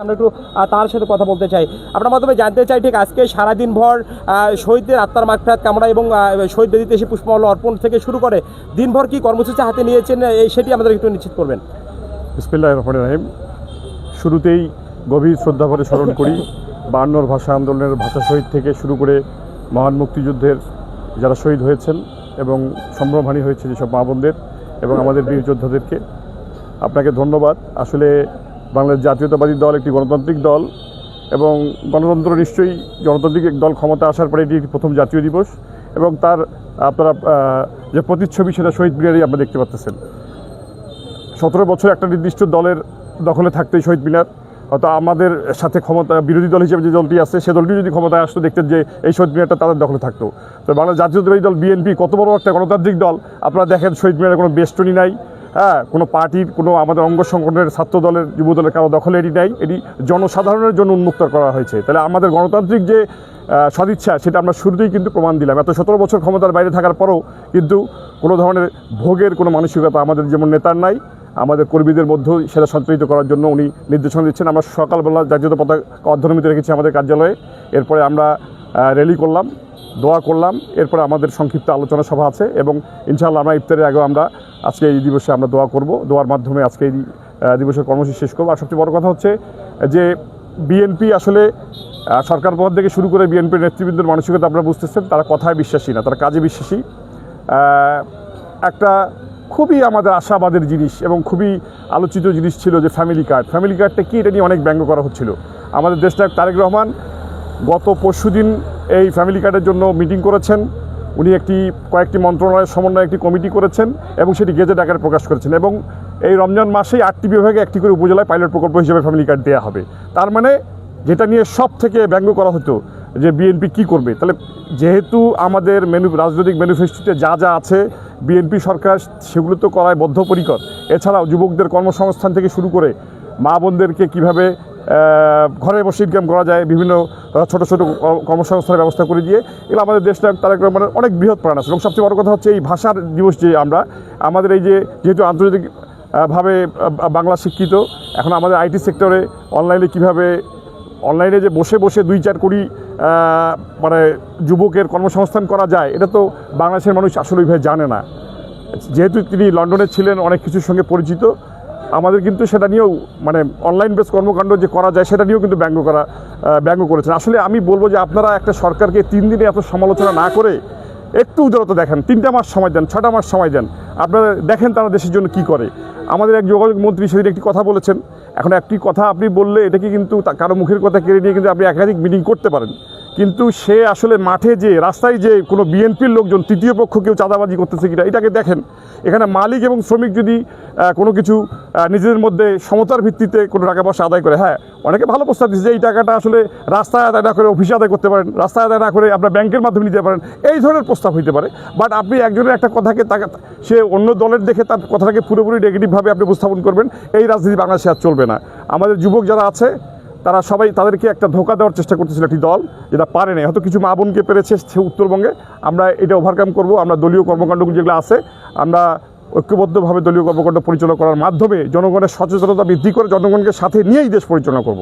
আমরা একটু তার সাথে কথা বলতে চাই। আপনার মাধ্যমে জানতে চাই ঠিক আজকে সারাদিন ভর শহীদদের আত্মার মাগফিরাত কামনা এবং শহীদ বেদিতে এসে পুষ্পমাল্য অর্পণ থেকে শুরু করে দিনভর কি কর্মসূচি হাতে নিয়েছেন সেটি আমাদের একটু নিশ্চিত করবেন। বিসমিল্লাহির রহমানির রহিম। শুরুতেই গভীর শ্রদ্ধা করে স্মরণ করি 52 ভাষা আন্দোলনের ভাষা শহীদ থেকে শুরু করে মহান মুক্তিযুদ্ধের যারা শহীদ হয়েছেন এবং সম্ভ্রমহানি হয়েছে যেসব মা বোনদের এবং আমাদের বীর যোদ্ধাদেরকে আপনাকে ধন্যবাদ। আসলে বাংলাদেশ জাতীয়তাবাদী দল একটি গণতান্ত্রিক দল এবং গণতন্ত্র নিশ্চয়ই গণতান্ত্রিক এক দল ক্ষমতা আসার পরে এটি প্রথম জাতীয় দিবস এবং তার আপনারা যে প্রতিচ্ছবি সেটা শহীদ মিনারেই আপনারা দেখতে পাচ্ছেন। 17 বছর একটা নির্দিষ্ট দলের দখলে থাকতেই শহীদ মিনার, হয়তো আমাদের সাথে ক্ষমতা বিরোধী দল হিসেবে যে দলটি আছে সে দলটি যদি ক্ষমতায় আসতো দেখতেন যে এই শহীদ মিনারটা তাদের দখলে থাকতো। তো বাংলাদেশ জাতীয়তাবাদী দল বিএনপি কত বড় একটা গণতান্ত্রিক দল, আপনারা দেখেন শহীদ মিনারের কোনো বেষ্টনী নাই, কোনো পার্টির কোনো আমাদের অঙ্গ সংগঠনের ছাত্র দলের যুব দলের কারো দখলে এটি নাই, এটি জনসাধারণের জন্য উন্মুক্ত করা হয়েছে। তাহলে আমাদের গণতান্ত্রিক যে সদিচ্ছা সেটা আমরা শুরুতেই কিন্তু প্রমাণ দিলাম। এত 17 বছর ক্ষমতার বাইরে থাকার পরও কিন্তু কোনো ধরনের ভোগের কোনো মানসিকতা আমাদের যেমন নেতার নাই, আমাদের কর্মীদের মধ্যেও সেটা সঞ্চালিত করার জন্য উনি নির্দেশনা দিচ্ছেন। আমরা সকালবেলা জাতীয় পতাকা অর্ধনমিত রেখেছি আমাদের কার্যালয়ে, এরপরে আমরা র্যালি করলাম, দোয়া করলাম, এরপরে আমাদের সংক্ষিপ্ত আলোচনা সভা আছে এবং ইনশাআল্লাহ আমরা ইফতারের আগেও আমরা আজকে এই দিবসে আমরা দোয়া করব, দোয়ার মাধ্যমে আজকে এই দিবসের কর্মসূচি শেষ করবো। আর সবচেয়ে বড় কথা হচ্ছে যে বিএনপি আসলে সরকার পদ থেকে শুরু করে বিএনপির নেতৃবৃন্দের মানসিকতা আপনারা বুঝতেছেন, তারা কথায় বিশ্বাসী না, তারা কাজে বিশ্বাসী। একটা খুবই আমাদের আশাবাদের জিনিস এবং খুবই আলোচিত জিনিস ছিল যে ফ্যামিলি কার্ডটা কি, এটা নিয়ে অনেক ব্যঙ্গ করা হচ্ছিল। আমাদের দেশনায়ক তারেক রহমান গত পরশুদিন এই ফ্যামিলি কার্ডের জন্য মিটিং করেছেন। উনি কয়েকটি মন্ত্রণালয়ের সমন্বয়ে একটি কমিটি করেছেন এবং সেটি গেজেট আকারে প্রকাশ করেছেন এবং এই রমজান মাসেই 8টি বিভাগে একটি করে উপজেলায় পাইলট প্রকল্প হিসেবে ফ্যামিলি কার্ড দেওয়া হবে। তার মানে যেটা নিয়ে সব থেকে ব্যঙ্গ করা হতো যে বিএনপি কি করবে, তাহলে যেহেতু আমাদের রাজনৈতিক ম্যানিফেস্টোতে যা যা আছে বিএনপি সরকার সেগুলো তো করায় বদ্ধপরিকর। এছাড়াও যুবকদের কর্মসংস্থান থেকে শুরু করে মা বোনদেরকে কীভাবে ঘরে বসে ইনকাম করা যায়, বিভিন্ন ছোটো ছোটো কর্মসংস্থানের ব্যবস্থা করে দিয়ে এগুলো আমাদের দেশনায়ক তারেক রহমানের অনেক বৃহৎ প্রাণ আছে। এবং সবচেয়ে বড় কথা হচ্ছে এই ভাষার দিবস যে আমাদের এই যেহেতু আন্তর্জাতিকভাবে বাংলা শিক্ষিত, এখন আমাদের আইটি সেক্টরে অনলাইনে যে বসে বসে 2-4 কোটি মানে যুবকের কর্মসংস্থান করা যায়, এটা তো বাংলাদেশের মানুষ আসলে ওইভাবে জানে না। যেহেতু তিনি লন্ডনে ছিলেন, অনেক কিছুর সঙ্গে পরিচিত, আমাদের কিন্তু সেটা নিয়েও মানে অনলাইন বেস কর্মকাণ্ড যে করা যায় সেটা নিয়েও কিন্তু ব্যঙ্গ করেছেন। আসলে আমি বলবো যে আপনারা একটা সরকারকে 3 দিনে এত সমালোচনা না করে একটু উদারতা দেখান, 3টা মাস সময় দেন, 6টা মাস সময় দেন, আপনারা দেখেন তারা দেশের জন্য কি করে। আমাদের এক যোগাযোগ মন্ত্রী সেদিন একটি কথা বলেছেন, এখন একটি কথা আপনি বললে এটাকে কিন্তু কারো মুখের কথা কেড়ে নিয়ে কিন্তু আপনি একাধিক মিটিং করতে পারেন, কিন্তু সে আসলে মাঠে যে রাস্তায় যে কোনো বিএনপির লোকজন তৃতীয় পক্ষ কেউ চাঁদাবাজি করতেছে কিনা এটাকে দেখেন। এখানে মালিক এবং শ্রমিক যদি কোনো কিছু নিজেদের মধ্যে সমতার ভিত্তিতে কোনো টাকা পয়সা আদায় করে, হ্যাঁ অনেকে ভালো প্রস্তাব দিচ্ছে যে এই টাকাটা আসলে রাস্তায় আদায় না করে অফিসে আদায় করতে পারেন, রাস্তায় আদায় না করে আপনার ব্যাংকের মাধ্যমে নিতে পারেন, এই ধরনের প্রস্তাব হইতে পারে। বাট আপনি একজনের একটা কথাকে সে অন্য দলের দেখে তার কথাটাকে পুরোপুরি নেগেটিভভাবে আপনি উপস্থাপন করবেন, এই রাজনীতি বাংলাদেশে আর চলবে না। আমাদের যুবক যারা আছে তারা সবাই তাদেরকে একটা ধোঁকা দেওয়ার চেষ্টা করতেছিল একটি দল, যেটা পারে না, হয়তো কিছু মা বোনকে পেরেছে সে উত্তরবঙ্গে। আমরা এটা ওভারকাম করব, আমরা দলীয় কর্মকাণ্ডগুলো যেগুলো আছে আমরা ঐক্যবদ্ধভাবে দলীয় কর্মকাণ্ড পরিচালনা করার মাধ্যমে জনগণের সচেতনতা বৃদ্ধি করে জনগণকে সাথে নিয়েই দেশ পরিচালনা করব।